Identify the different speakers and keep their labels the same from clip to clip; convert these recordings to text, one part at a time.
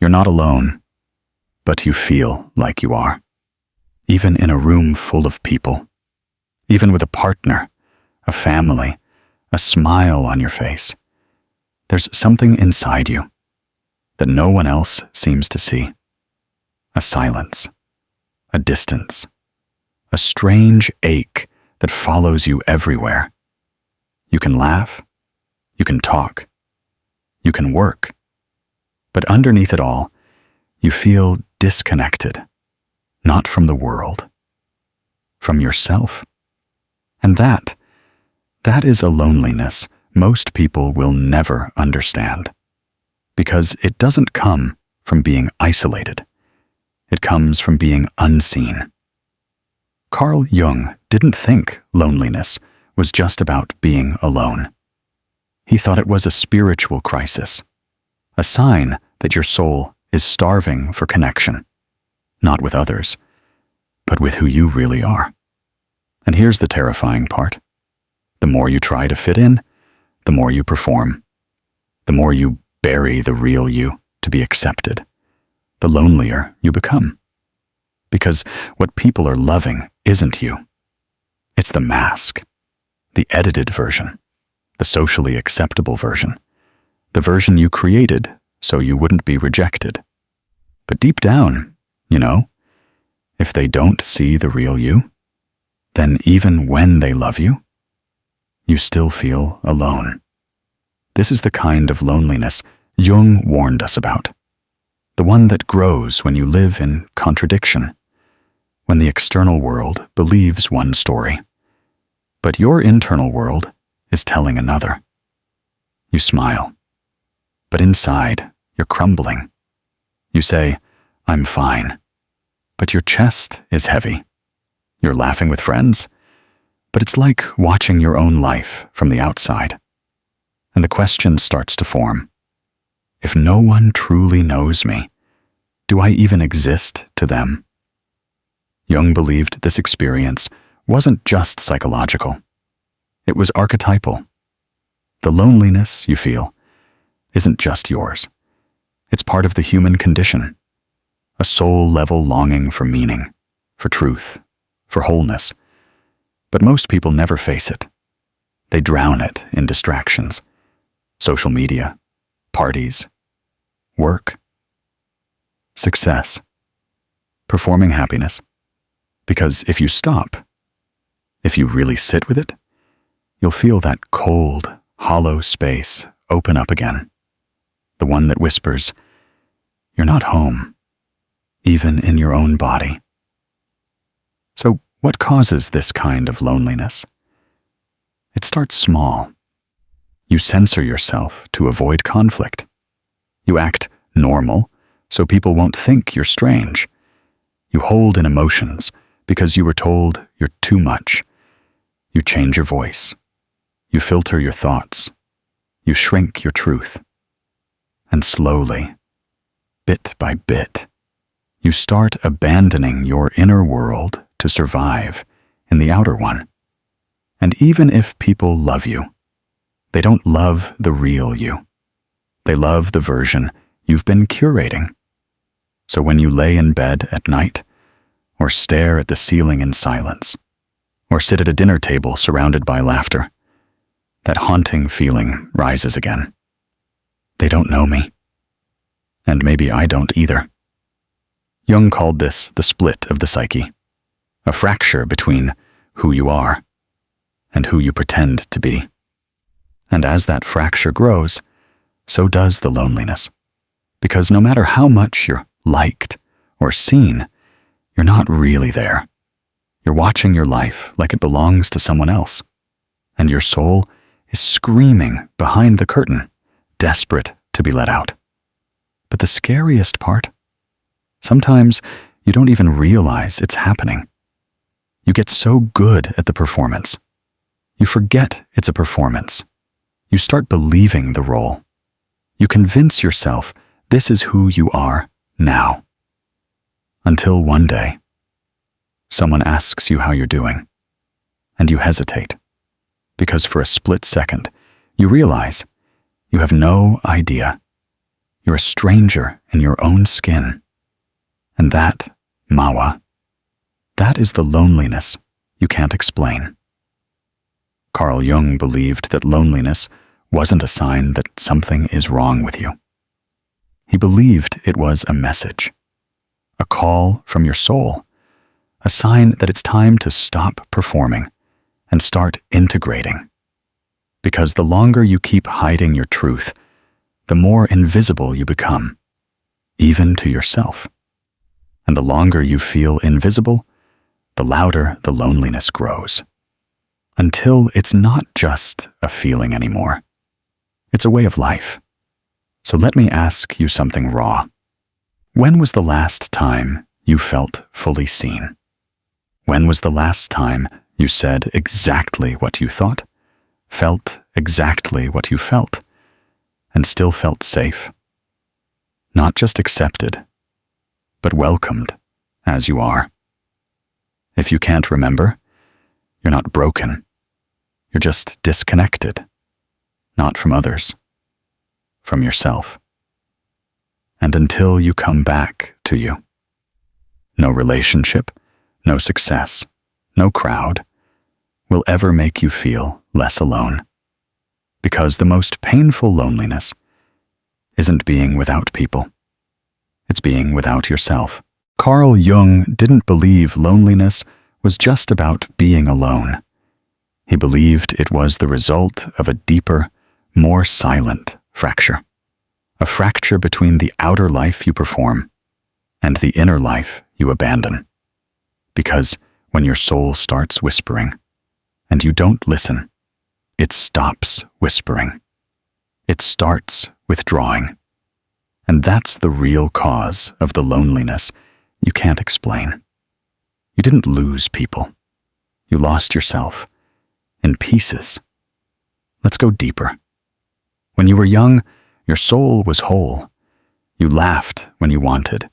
Speaker 1: You're not alone, but you feel like you are. Even in a room full of people, even with a partner, a family, a smile on your face, there's something inside you that no one else seems to see. A silence, a distance, a strange ache that follows you everywhere. You can laugh, you can talk, you can work, but underneath it all, you feel disconnected, not from the world, from yourself. And that is a loneliness most people will never understand, because it doesn't come from being isolated. It comes from being unseen. Carl Jung didn't think loneliness was just about being alone. He thought it was a spiritual crisis, a sign that your soul is starving for connection, not with others, but with who you really are. And here's the terrifying part. The more you try to fit in, the more you perform. The more you bury the real you to be accepted, the lonelier you become. Because what people are loving isn't you. It's the mask, the edited version, the socially acceptable version, the version you created so you wouldn't be rejected. But deep down, if they don't see the real you, then even when they love you, you still feel alone. This is the kind of loneliness Jung warned us about, the one that grows when you live in contradiction, when the external world believes one story, but your internal world is telling another. You smile, but inside you're crumbling. You say, "I'm fine," but your chest is heavy. You're laughing with friends, but it's like watching your own life from the outside. And the question starts to form. If no one truly knows me, do I even exist to them? Jung believed this experience wasn't just psychological. It was archetypal. The loneliness you feel isn't just yours. It's part of the human condition, a soul-level longing for meaning, for truth, for wholeness. But most people never face it. They drown it in distractions, social media, parties, work, success, performing happiness. Because if you stop, if you really sit with it, you'll feel that cold, hollow space open up again. The one that whispers, "You're not home, even in your own body." So what causes this kind of loneliness? It starts small. You censor yourself to avoid conflict. You act normal so people won't think you're strange. You hold in emotions because you were told you're too much. You change your voice. You filter your thoughts. You shrink your truth. And slowly, bit by bit, you start abandoning your inner world to survive in the outer one. And even if people love you, they don't love the real you. They love the version you've been curating. So when you lay in bed at night, or stare at the ceiling in silence, or sit at a dinner table surrounded by laughter, that haunting feeling rises again. They don't know me. And maybe I don't either. Jung called this the split of the psyche, a fracture between who you are and who you pretend to be. And as that fracture grows, so does the loneliness. Because no matter how much you're liked or seen, you're not really there. You're watching your life like it belongs to someone else. And your soul is screaming behind the curtain, desperate to be let out. But the scariest part? Sometimes you don't even realize it's happening. You get so good at the performance. You forget it's a performance. You start believing the role. You convince yourself this is who you are now. Until one day, someone asks you how you're doing, and you hesitate, because for a split second, you realize you have no idea. You're a stranger in your own skin. And that, Mawa, that is the loneliness you can't explain. Carl Jung believed that loneliness wasn't a sign that something is wrong with you. He believed it was a message, a call from your soul, a sign that it's time to stop performing and start integrating. Because the longer you keep hiding your truth, the more invisible you become, even to yourself. And the longer you feel invisible, the louder the loneliness grows. Until it's not just a feeling anymore. It's a way of life. So let me ask you something raw. When was the last time you felt fully seen? When was the last time you said exactly what you thought, felt exactly what you felt, and still felt safe? Not just accepted, but welcomed as you are. If you can't remember, you're not broken. You're just disconnected, not from others, from yourself. And until you come back to you, no relationship, no success, no crowd will ever make you feel less alone. Because the most painful loneliness isn't being without people. It's being without yourself. Carl Jung didn't believe loneliness was just about being alone. He believed it was the result of a deeper, more silent fracture. A fracture between the outer life you perform and the inner life you abandon. Because when your soul starts whispering and you don't listen, it stops whispering. It starts withdrawing. And that's the real cause of the loneliness you can't explain. You didn't lose people. You lost yourself in pieces. Let's go deeper. When you were young, your soul was whole. You laughed when you wanted.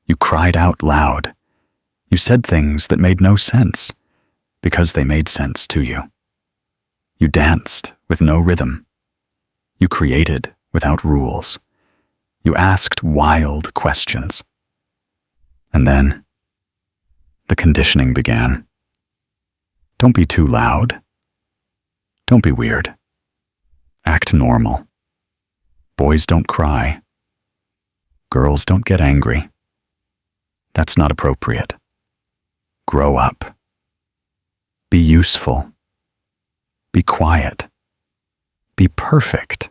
Speaker 1: You cried out loud. You said things that made no sense because they made sense to you. You danced with no rhythm. You created without rules. You asked wild questions. And then the conditioning began. Don't be too loud. Don't be weird. Act normal. Boys don't cry. Girls don't get angry. That's not appropriate. Grow up. Be useful. Be quiet. Be perfect.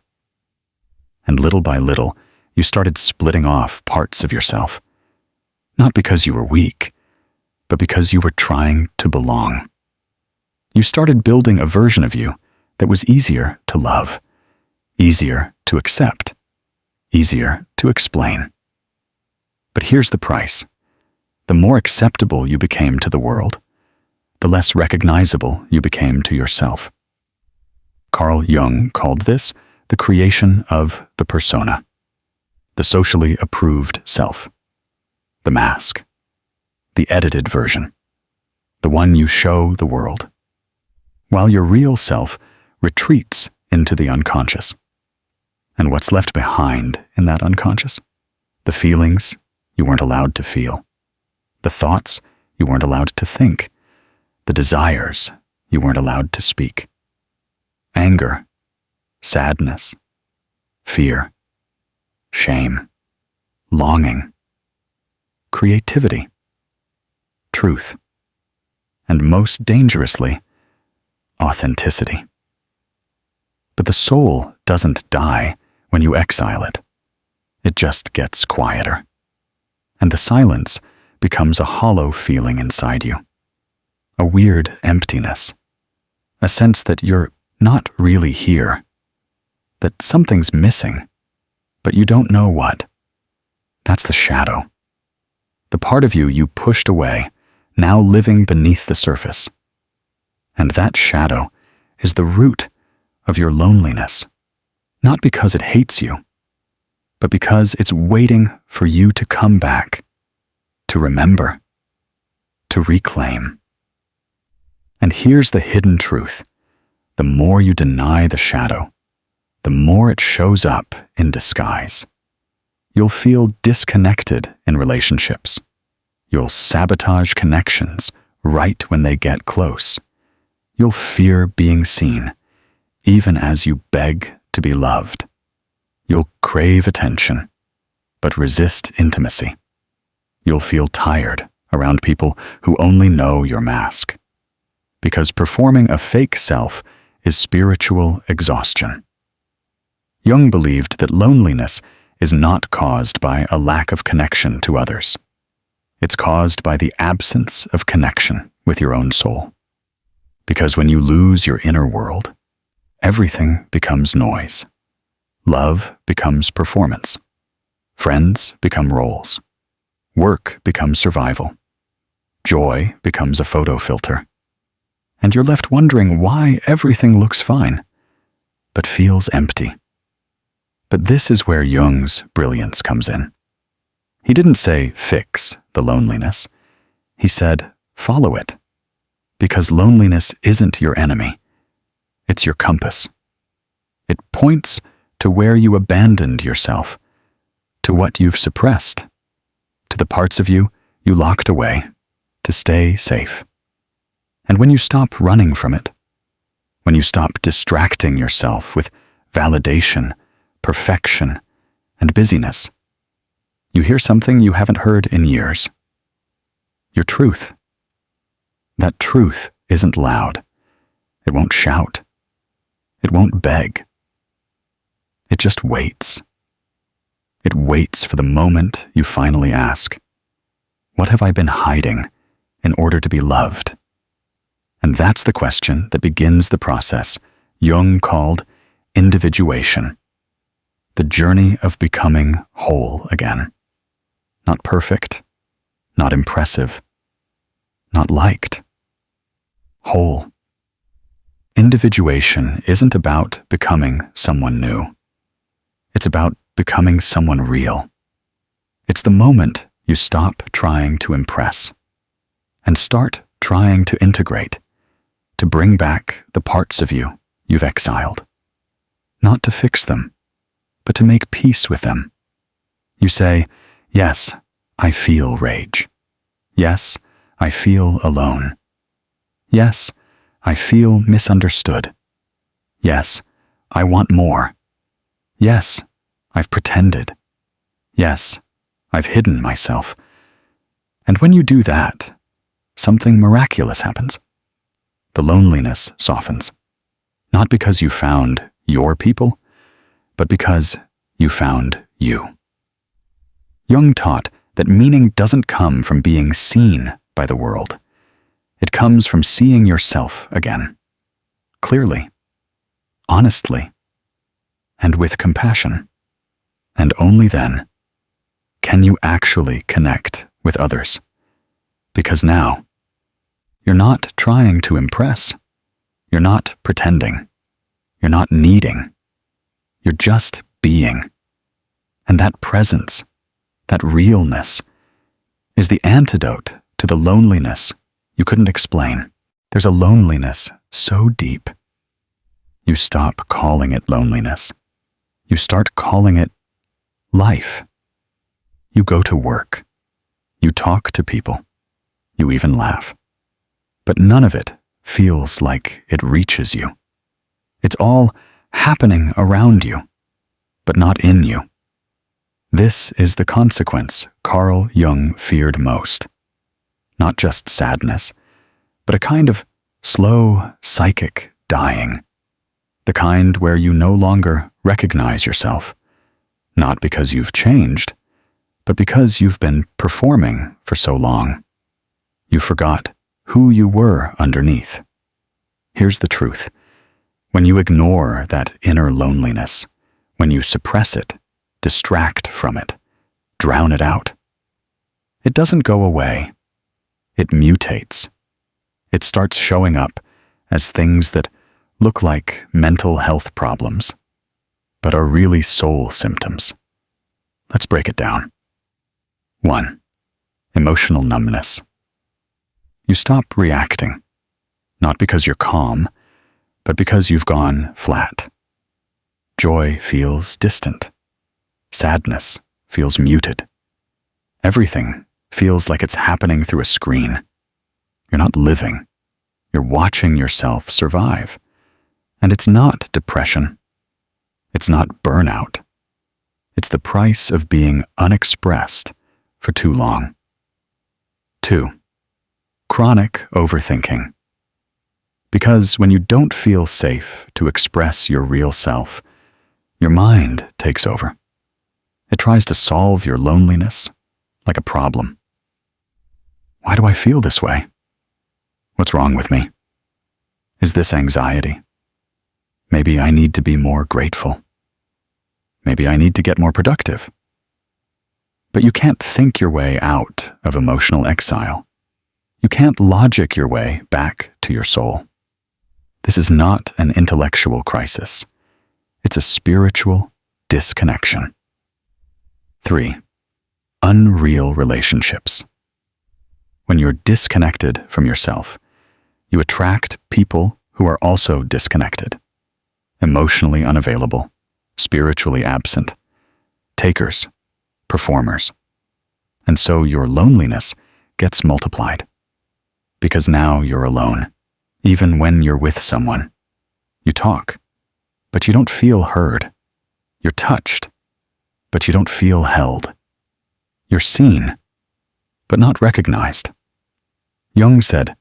Speaker 1: And little by little, you started splitting off parts of yourself. Not because you were weak, but because you were trying to belong. You started building a version of you that was easier to love, easier to accept, easier to explain. But here's the price. The more acceptable you became to the world, the less recognizable you became to yourself. Carl Jung called this the creation of the persona, the socially approved self, the mask, the edited version, the one you show the world, while your real self retreats into the unconscious. And what's left behind in that unconscious? The feelings you weren't allowed to feel, the thoughts you weren't allowed to think, the desires you weren't allowed to speak. Anger, sadness, fear, shame, longing, creativity, truth, and most dangerously, authenticity. But the soul doesn't die when you exile it. It just gets quieter. And the silence becomes a hollow feeling inside you. A weird emptiness. A sense that you're not really here. That something's missing, but you don't know what. That's the shadow. The part of you you pushed away, now living beneath the surface. And that shadow is the root of your loneliness. Not because it hates you, but because it's waiting for you to come back, to remember, to reclaim. And here's the hidden truth. The more you deny the shadow, the more it shows up in disguise. You'll feel disconnected in relationships. You'll sabotage connections right when they get close. You'll fear being seen, even as you beg to be loved. You'll crave attention, but resist intimacy. You'll feel tired around people who only know your mask, because performing a fake self is spiritual exhaustion. Jung believed that loneliness is not caused by a lack of connection to others. It's caused by the absence of connection with your own soul. Because when you lose your inner world, everything becomes noise. Love becomes performance. Friends become roles. Work becomes survival. Joy becomes a photo filter. And you're left wondering why everything looks fine, but feels empty. But this is where Jung's brilliance comes in. He didn't say fix the loneliness. He said follow it. Because loneliness isn't your enemy. It's your compass. It points to where you abandoned yourself, to what you've suppressed, to the parts of you you locked away to stay safe. And when you stop running from it, when you stop distracting yourself with validation, perfection, and busyness, you hear something you haven't heard in years. Your truth. That truth isn't loud. It won't shout. It won't beg. It just waits. It waits for the moment you finally ask, what have I been hiding in order to be loved? And that's the question that begins the process Jung called individuation, the journey of becoming whole again. Not perfect, not impressive, not liked. Whole. Individuation isn't about becoming someone new. It's about becoming someone real. It's the moment you stop trying to impress and start trying to integrate, to bring back the parts of you you've exiled. Not to fix them, but to make peace with them. You say, yes, I feel rage. Yes, I feel alone. Yes, I feel misunderstood. Yes, I want more. Yes, I've pretended. Yes, I've hidden myself. And when you do that, something miraculous happens. The loneliness softens. Not because you found your people, but because you found you. Jung taught that meaning doesn't come from being seen by the world. It comes from seeing yourself again, clearly, honestly, and with compassion. And only then can you actually connect with others. Because now, you're not trying to impress. You're not pretending. You're not needing. You're just being. And that presence, that realness, is the antidote to the loneliness you couldn't explain. There's a loneliness so deep. You stop calling it loneliness. You start calling it life. You go to work. You talk to people. You even laugh. But none of it feels like it reaches you. It's all happening around you, but not in you. This is the consequence Carl Jung feared most. Not just sadness, but a kind of slow psychic dying. The kind where you no longer recognize yourself, not because you've changed, but because you've been performing for so long. You forgot who you were underneath. Here's the truth. When you ignore that inner loneliness, when you suppress it, distract from it, drown it out, it doesn't go away. It mutates. It starts showing up as things that look like mental health problems, but are really soul symptoms. Let's break it down. 1. Emotional numbness. You stop reacting, not because you're calm, but because you've gone flat. Joy feels distant. Sadness feels muted. Everything feels like it's happening through a screen. You're not living. You're watching yourself survive. And it's not depression. It's not burnout. It's the price of being unexpressed for too long. 2. Chronic overthinking. Because when you don't feel safe to express your real self, your mind takes over. It tries to solve your loneliness like a problem. Why do I feel this way? What's wrong with me? Is this anxiety? Maybe I need to be more grateful. Maybe I need to get more productive. But you can't think your way out of emotional exile. You can't logic your way back to your soul. This is not an intellectual crisis. It's a spiritual disconnection. 3. Unreal relationships. When you're disconnected from yourself, you attract people who are also disconnected, emotionally unavailable, spiritually absent, takers, performers. And so your loneliness gets multiplied. Because now you're alone. Even when you're with someone, you talk, but you don't feel heard. You're touched, but you don't feel held. You're seen, but not recognized. Jung said,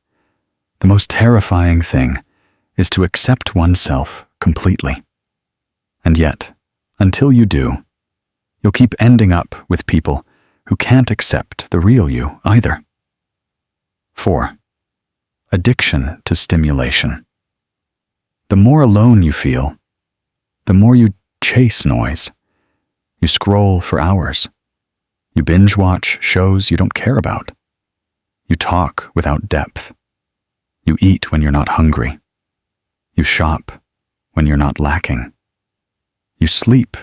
Speaker 1: "The most terrifying thing is to accept oneself completely." And yet, until you do, you'll keep ending up with people who can't accept the real you either. 4. Addiction to stimulation. The more alone you feel, the more you chase noise. You scroll for hours. You binge watch shows you don't care about. You talk without depth. You eat when you're not hungry. You shop when you're not lacking. You sleep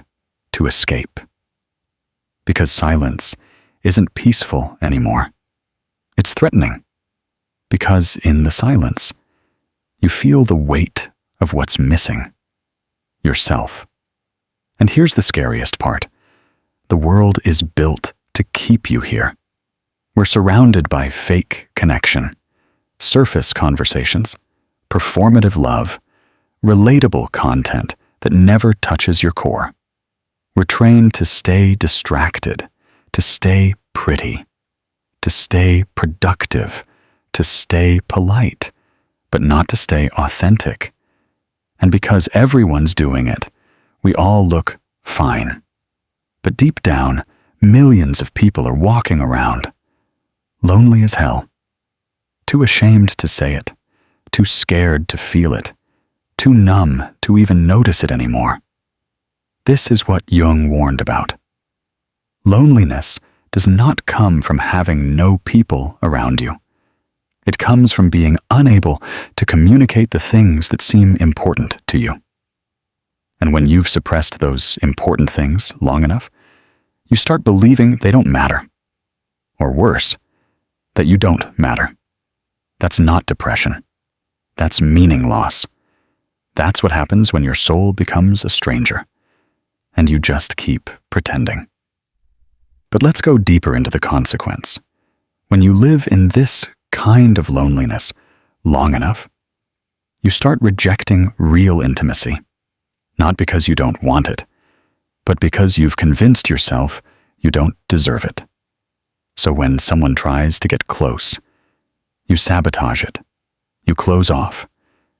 Speaker 1: to escape. Because silence isn't peaceful anymore. It's threatening. Because in the silence, you feel the weight of what's missing. Yourself. And here's the scariest part. The world is built to keep you here. We're surrounded by fake connection, surface conversations, performative love, relatable content that never touches your core. We're trained to stay distracted, to stay pretty, to stay productive, to stay polite, but not to stay authentic. And because everyone's doing it, we all look fine. But deep down, millions of people are walking around, lonely as hell, too ashamed to say it, too scared to feel it, too numb to even notice it anymore. This is what Jung warned about. Loneliness does not come from having no people around you. It comes from being unable to communicate the things that seem important to you. And when you've suppressed those important things long enough, you start believing they don't matter. Or worse, that you don't matter. That's not depression. That's meaning loss. That's what happens when your soul becomes a stranger, and you just keep pretending. But let's go deeper into the consequence. When you live in this kind of loneliness long enough, you start rejecting real intimacy, not because you don't want it, but because you've convinced yourself you don't deserve it. So when someone tries to get close, you sabotage it, you close off,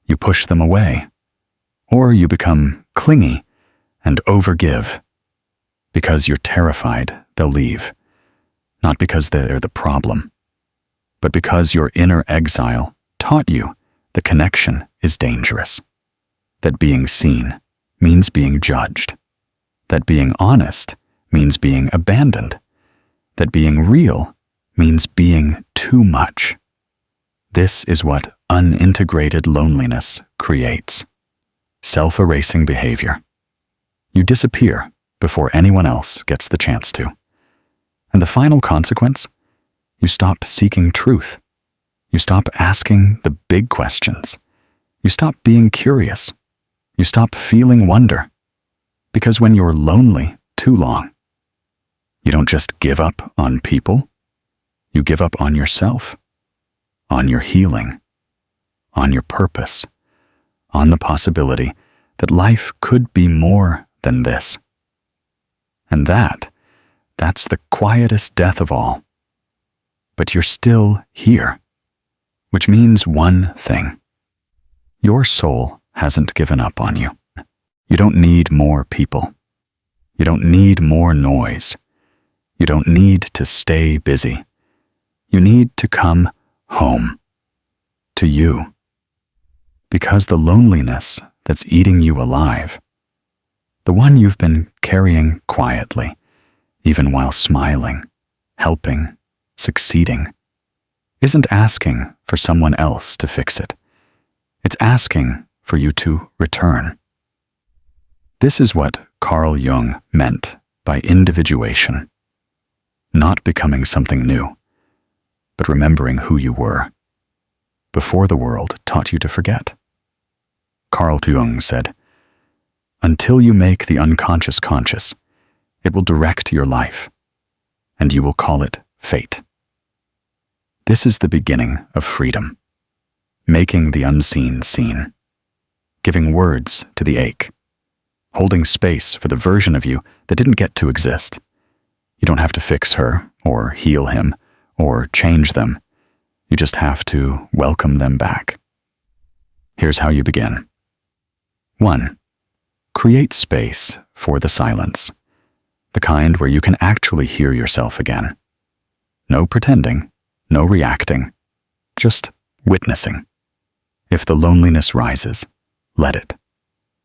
Speaker 1: you push them away, or you become clingy and overgive because you're terrified they'll leave, not because they're the problem, but because your inner exile taught you the connection is dangerous, that being seen means being judged, that being honest means being abandoned, that being real means being too much. This is what unintegrated loneliness creates. Self-erasing behavior. You disappear before anyone else gets the chance to. And the final consequence? You stop seeking truth. You stop asking the big questions. You stop being curious. You stop feeling wonder. Because when you're lonely too long, You don't just give up on people, you give up on yourself, on your healing, on your purpose, on the possibility that life could be more than this. And that's the quietest death of all. But you're still here, which means one thing. Your soul hasn't given up on you. You don't need more people. You don't need more noise. You don't need to stay busy. You need to come home, to you. Because the loneliness that's eating you alive, the one you've been carrying quietly, even while smiling, helping, succeeding, isn't asking for someone else to fix it. It's asking for you to return. This is what Carl Jung meant by individuation. Not becoming something new, but remembering who you were, before the world taught you to forget. Carl Jung said, "Until you make the unconscious conscious, it will direct your life, and you will call it fate." This is the beginning of freedom, making the unseen seen, giving words to the ache, holding space for the version of you that didn't get to exist. You don't have to fix her, or heal him, or change them. You just have to welcome them back. Here's how you begin. 1. Create space for the silence, the kind where you can actually hear yourself again. No pretending, no reacting, just witnessing. If the loneliness rises, let it.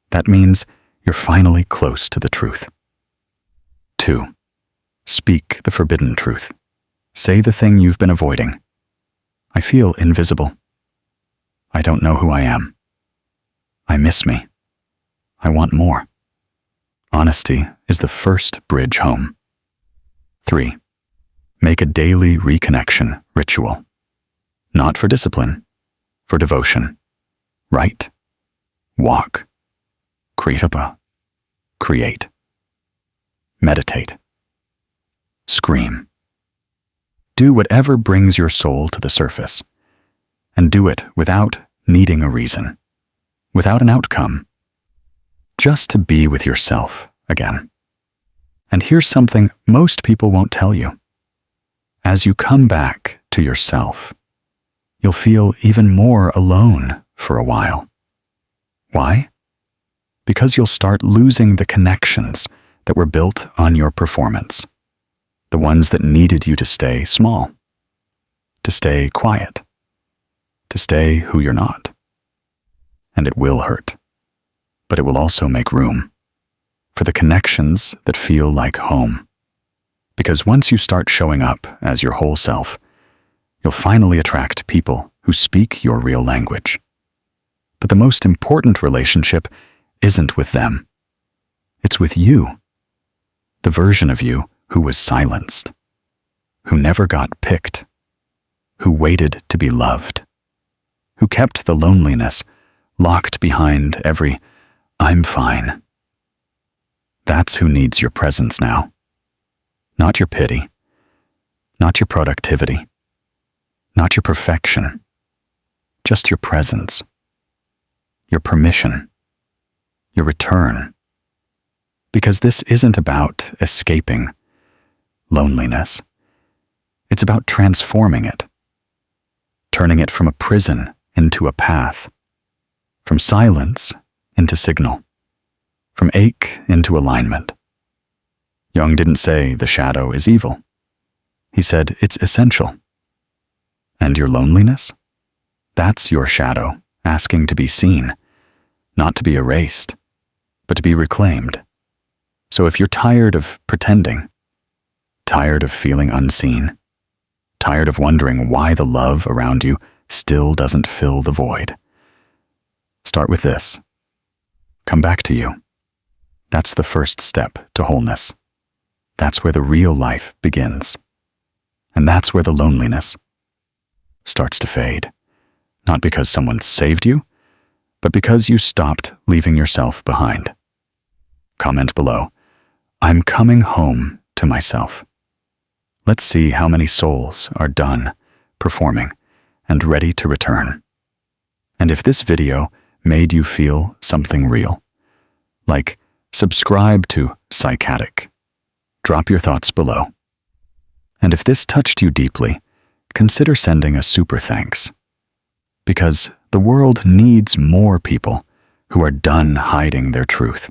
Speaker 1: That means you're finally close to the truth. 2. Speak the forbidden truth. Say the thing you've been avoiding. I feel invisible. I don't know who I am. I miss me. I want more. Honesty is the first bridge home. 3. Make a daily reconnection ritual. Not for discipline, for devotion. Write. Walk. Create. Meditate. Scream. Do whatever brings your soul to the surface, and do it without needing a reason, without an outcome, just to be with yourself again. And here's something most people won't tell you. As you come back to yourself, you'll feel even more alone for a while. Why? Because you'll start losing the connections that were built on your performance. The ones that needed you to stay small, to stay quiet, to stay who you're not. And it will hurt, but it will also make room for the connections that feel like home. Because once you start showing up as your whole self, you'll finally attract people who speak your real language. But the most important relationship isn't with them. It's with you, the version of you who was silenced, who never got picked, who waited to be loved, who kept the loneliness locked behind every "I'm fine." That's who needs your presence now. Not your pity, not your productivity, not your perfection, just your presence, your permission, your return. Because this isn't about escaping loneliness. It's about transforming it, turning it from a prison into a path, from silence into signal, from ache into alignment. Jung didn't say the shadow is evil. He said it's essential. And your loneliness? That's your shadow asking to be seen, not to be erased, but to be reclaimed. So if you're tired of pretending, tired of feeling unseen, tired of wondering why the love around you still doesn't fill the void, start with this. Come back to you. That's the first step to wholeness. That's where the real life begins. And that's where the loneliness starts to fade. Not because someone saved you, but because you stopped leaving yourself behind. Comment below, "I'm coming home to myself." Let's see how many souls are done performing and ready to return. And if this video made you feel something real, like subscribe to Psychatic, drop your thoughts below. And if this touched you deeply, consider sending a super thanks. Because the world needs more people who are done hiding their truth.